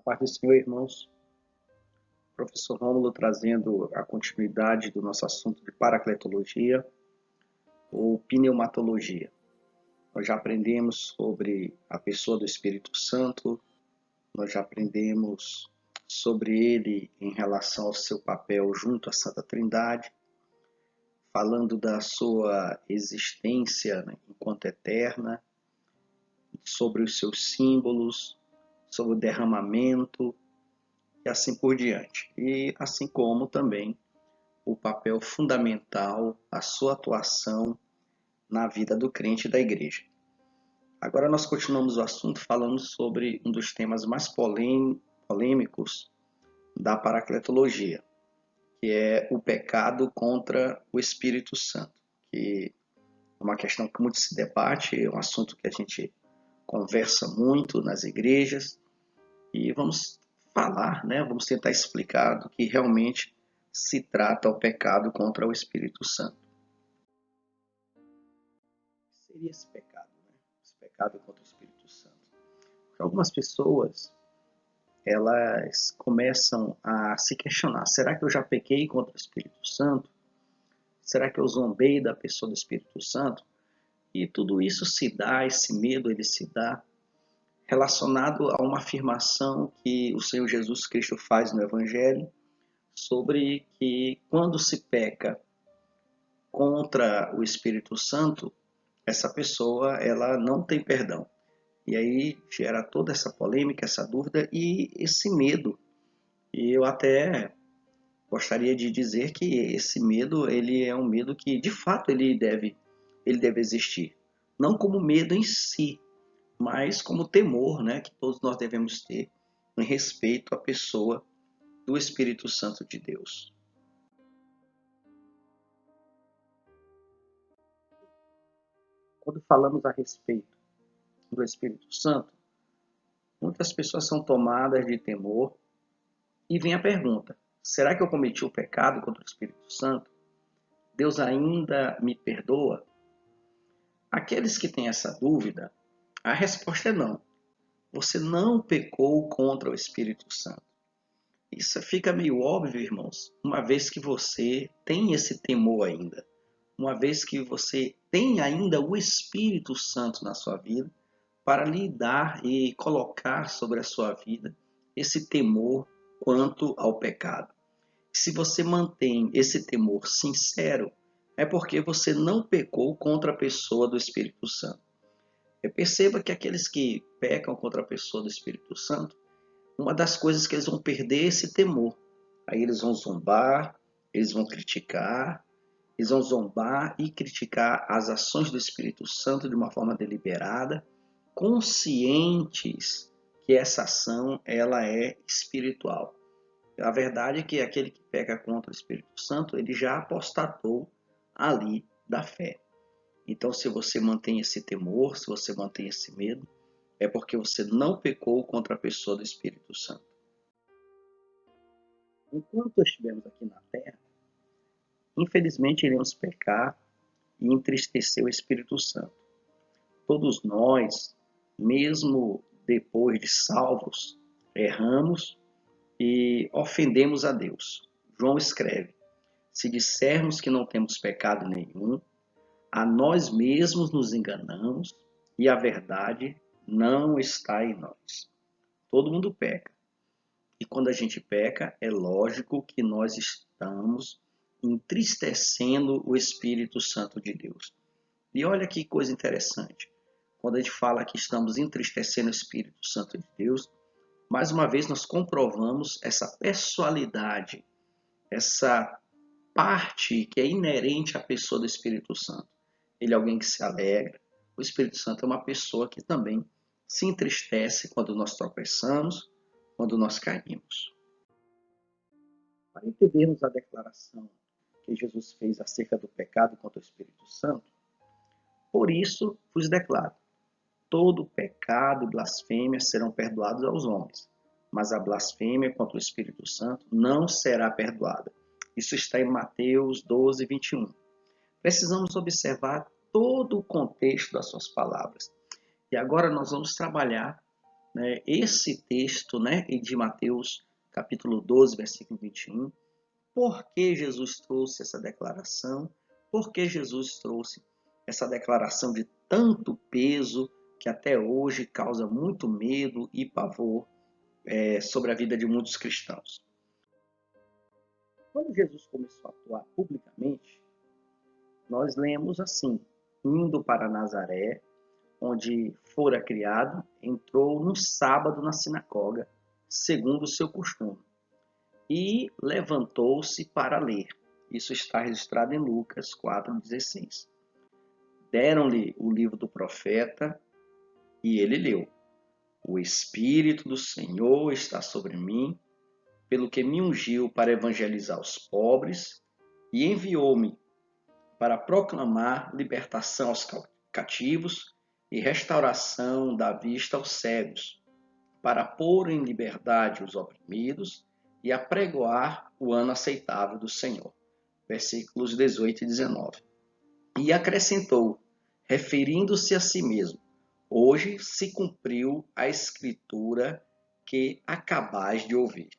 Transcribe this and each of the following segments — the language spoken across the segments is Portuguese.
Paz do Senhor, irmãos. Professor Rômulo trazendo a continuidade do nosso assunto de paracletologia ou pneumatologia. Nós já aprendemos sobre a pessoa do Espírito Santo, nós já aprendemos sobre ele em relação ao seu papel junto à Santa Trindade, falando da sua existência, né, enquanto eterna, sobre os seus símbolos, sobre o derramamento, e assim por diante. E assim como também o papel fundamental, a sua atuação na vida do crente e da igreja. Agora nós continuamos o assunto falando sobre um dos temas mais polêmicos da paracletologia, que é o pecado contra o Espírito Santo, que é uma questão que muito se debate, é um assunto que a gente conversa muito nas igrejas, e vamos falar, né? Vamos tentar explicar do que realmente se trata o pecado contra o Espírito Santo. O que seria esse pecado, né? Esse pecado contra o Espírito Santo. Porque algumas pessoas, elas começam a se questionar: será que eu já pequei contra o Espírito Santo? Será que eu zombei da pessoa do Espírito Santo? E tudo isso se dá, esse medo ele se dá relacionado a uma afirmação que o Senhor Jesus Cristo faz no Evangelho, sobre que quando se peca contra o Espírito Santo, essa pessoa ela não tem perdão. E aí gera toda essa polêmica, essa dúvida e esse medo. E eu até gostaria de dizer que esse medo, ele é um medo que de fato ele deve existir. Não como medo em si, mas como temor, né, que todos nós devemos ter em respeito à pessoa do Espírito Santo de Deus. Quando falamos a respeito do Espírito Santo, muitas pessoas são tomadas de temor e vem a pergunta: será que eu cometi o pecado contra o Espírito Santo? Deus ainda me perdoa? Aqueles que têm essa dúvida, a resposta é não. Você não pecou contra o Espírito Santo. Isso fica meio óbvio, irmãos, uma vez que você tem esse temor ainda, uma vez que você tem ainda o Espírito Santo na sua vida, para lhe dar e colocar sobre a sua vida esse temor quanto ao pecado. Se você mantém esse temor sincero, é porque você não pecou contra a pessoa do Espírito Santo. Perceba que aqueles que pecam contra a pessoa do Espírito Santo, uma das coisas que eles vão perder é esse temor. Aí eles vão zombar, eles vão criticar, eles vão zombar e criticar as ações do Espírito Santo de uma forma deliberada, conscientes que essa ação ela é espiritual. A verdade é que aquele que peca contra o Espírito Santo, ele já apostatou ali da fé. Então, se você mantém esse temor, se você mantém esse medo, é porque você não pecou contra a pessoa do Espírito Santo. Enquanto estivermos aqui na Terra, infelizmente iremos pecar e entristecer o Espírito Santo. Todos nós, mesmo depois de salvos, erramos e ofendemos a Deus. João escreve: se dissermos que não temos pecado nenhum, a nós mesmos nos enganamos e a verdade não está em nós. Todo mundo peca. E quando a gente peca, é lógico que nós estamos entristecendo o Espírito Santo de Deus. E olha que coisa interessante. Quando a gente fala que estamos entristecendo o Espírito Santo de Deus, mais uma vez nós comprovamos essa pessoalidade, essa parte que é inerente à pessoa do Espírito Santo. Ele é alguém que se alegra. O Espírito Santo é uma pessoa que também se entristece quando nós tropeçamos, quando nós caímos. Para entendermos a declaração que Jesus fez acerca do pecado contra o Espírito Santo, por isso vos declaro: todo pecado e blasfêmia serão perdoados aos homens, mas a blasfêmia contra o Espírito Santo não será perdoada. Isso está em Mateus 12, 21. Precisamos observar todo o contexto das suas palavras. E agora nós vamos trabalhar né, esse texto, né, de Mateus capítulo 12, versículo 21. Por que Jesus trouxe essa declaração? Por que Jesus trouxe essa declaração de tanto peso que até hoje causa muito medo e pavor sobre a vida de muitos cristãos? Quando Jesus começou a atuar publicamente, nós lemos assim: indo para Nazaré, onde fora criado, entrou no sábado na sinagoga, segundo o seu costume, e levantou-se para ler. Isso está registrado em Lucas 4,16. Deram-lhe o livro do profeta e ele leu: O Espírito do Senhor está sobre mim, pelo que me ungiu para evangelizar os pobres e enviou-me para proclamar libertação aos cativos e restauração da vista aos cegos, para pôr em liberdade os oprimidos e apregoar o ano aceitável do Senhor. Versículos 18 e 19. E acrescentou, referindo-se a si mesmo: Hoje se cumpriu a escritura que acabais de ouvir.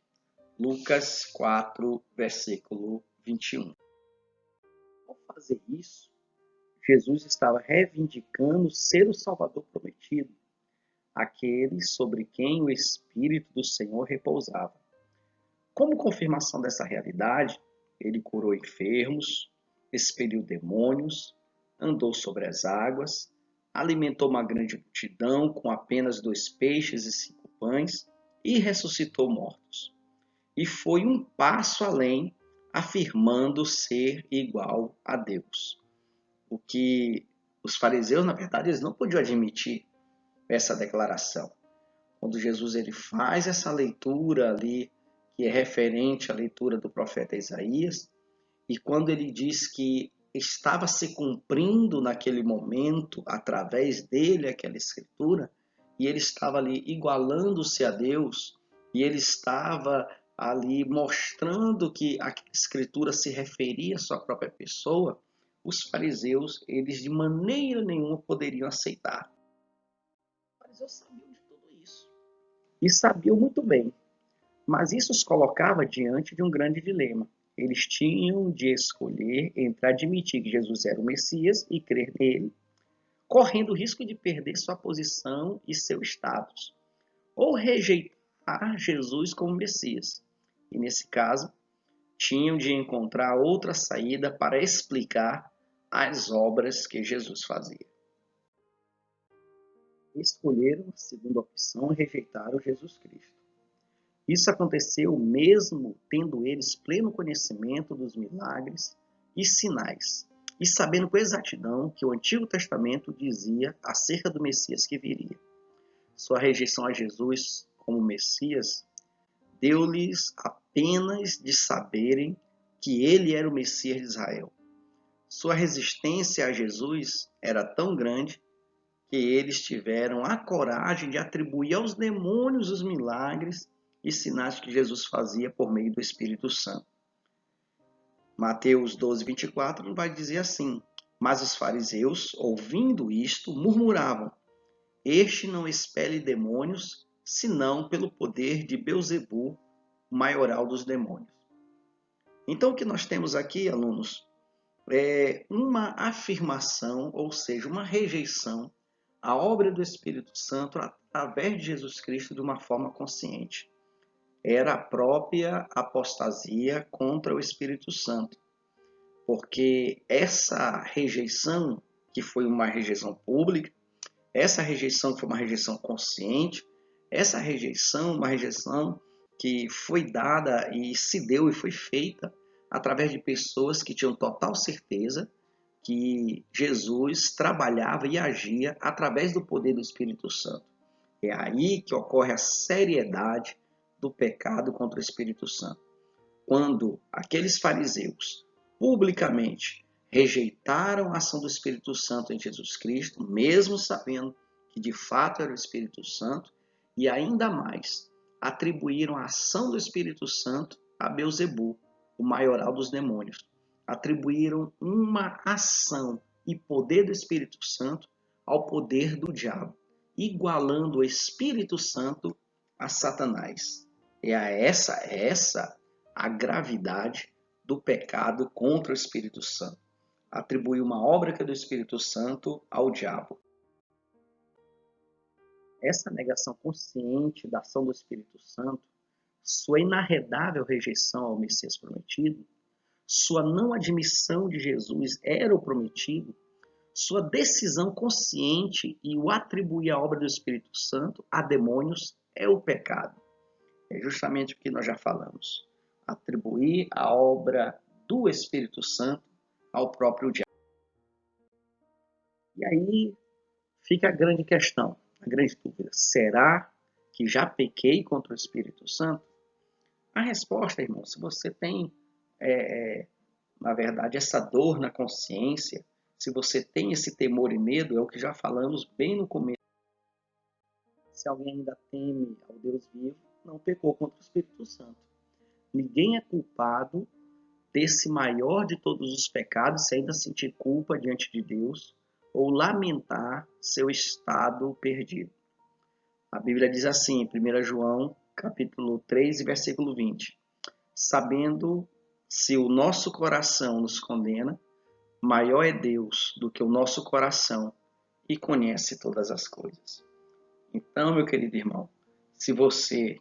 Lucas 4, versículo 21. Ao fazer isso, Jesus estava reivindicando ser o Salvador prometido, aquele sobre quem o Espírito do Senhor repousava. Como confirmação dessa realidade, ele curou enfermos, expeliu demônios, andou sobre as águas, alimentou uma grande multidão com apenas 2 peixes e 5 pães e ressuscitou mortos. E foi um passo além, afirmando ser igual a Deus. O que os fariseus, na verdade, eles não podiam admitir essa declaração. Quando Jesus ele faz essa leitura ali, que é referente à leitura do profeta Isaías, e quando ele diz que estava se cumprindo naquele momento, através dele, aquela escritura, e ele estava ali igualando-se a Deus, e ele estava ali mostrando que a escritura se referia à sua própria pessoa, os fariseus, eles de maneira nenhuma poderiam aceitar. Os fariseus sabiam de tudo isso. E sabiam muito bem. Mas isso os colocava diante de um grande dilema. Eles tinham de escolher entre admitir que Jesus era o Messias e crer nele, correndo o risco de perder sua posição e seu status, ou rejeitar Jesus como Messias. E nesse caso, tinham de encontrar outra saída para explicar as obras que Jesus fazia. Escolheram a segunda opção e rejeitaram Jesus Cristo. Isso aconteceu mesmo tendo eles pleno conhecimento dos milagres e sinais, e sabendo com exatidão que o Antigo Testamento dizia acerca do Messias que viria. Sua rejeição a Jesus como Messias deu-lhes apenas de saberem que ele era o Messias de Israel. Sua resistência a Jesus era tão grande que eles tiveram a coragem de atribuir aos demônios os milagres e sinais que Jesus fazia por meio do Espírito Santo. Mateus 12, 24 vai dizer assim: Mas os fariseus, ouvindo isto, murmuravam: Este não expele demônios, senão pelo poder de Beelzebu, o maioral dos demônios. Então, o que nós temos aqui, alunos, é uma afirmação, ou seja, uma rejeição à obra do Espírito Santo através de Jesus Cristo de uma forma consciente. Era a própria apostasia contra o Espírito Santo, porque essa rejeição, que foi uma rejeição pública, essa rejeição que foi uma rejeição consciente, essa rejeição, uma rejeição que foi dada e se deu e foi feita através de pessoas que tinham total certeza que Jesus trabalhava e agia através do poder do Espírito Santo. É aí que ocorre a seriedade do pecado contra o Espírito Santo. Quando aqueles fariseus publicamente rejeitaram a ação do Espírito Santo em Jesus Cristo, mesmo sabendo que de fato era o Espírito Santo, e ainda mais atribuíram a ação do Espírito Santo a Beelzebu, o maioral dos demônios. Atribuíram uma ação e poder do Espírito Santo ao poder do diabo. igualando o Espírito Santo a Satanás. Essa a gravidade do pecado contra o Espírito Santo. Atribuir uma obra que é do Espírito Santo ao diabo. Essa negação consciente da ação do Espírito Santo, sua inarredável rejeição ao Messias prometido, sua não admissão de Jesus era o prometido, sua decisão consciente e o atribuir a obra do Espírito Santo a demônios é o pecado. É justamente o que nós já falamos. Atribuir a obra do Espírito Santo ao próprio diabo. E aí fica a grande questão, a grande dúvida. Será que já pequei contra o Espírito Santo? A resposta, irmão, se você tem, na verdade, essa dor na consciência, se você tem esse temor e medo, é o que já falamos bem no começo. Se alguém ainda teme ao Deus vivo, não pecou contra o Espírito Santo. Ninguém é culpado desse maior de todos os pecados se ainda sentir culpa diante de Deus ou lamentar seu estado perdido. A Bíblia diz assim, em 1 João, capítulo 3, versículo 20. Sabendo se o nosso coração nos condena, maior é Deus do que o nosso coração e conhece todas as coisas. Então, meu querido irmão, se você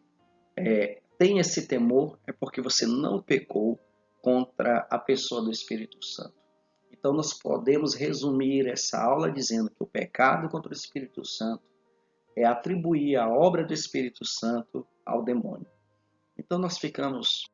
tem esse temor, é porque você não pecou contra a pessoa do Espírito Santo. Então, nós podemos resumir essa aula dizendo que o pecado contra o Espírito Santo é atribuir a obra do Espírito Santo ao demônio. Então, nós ficamos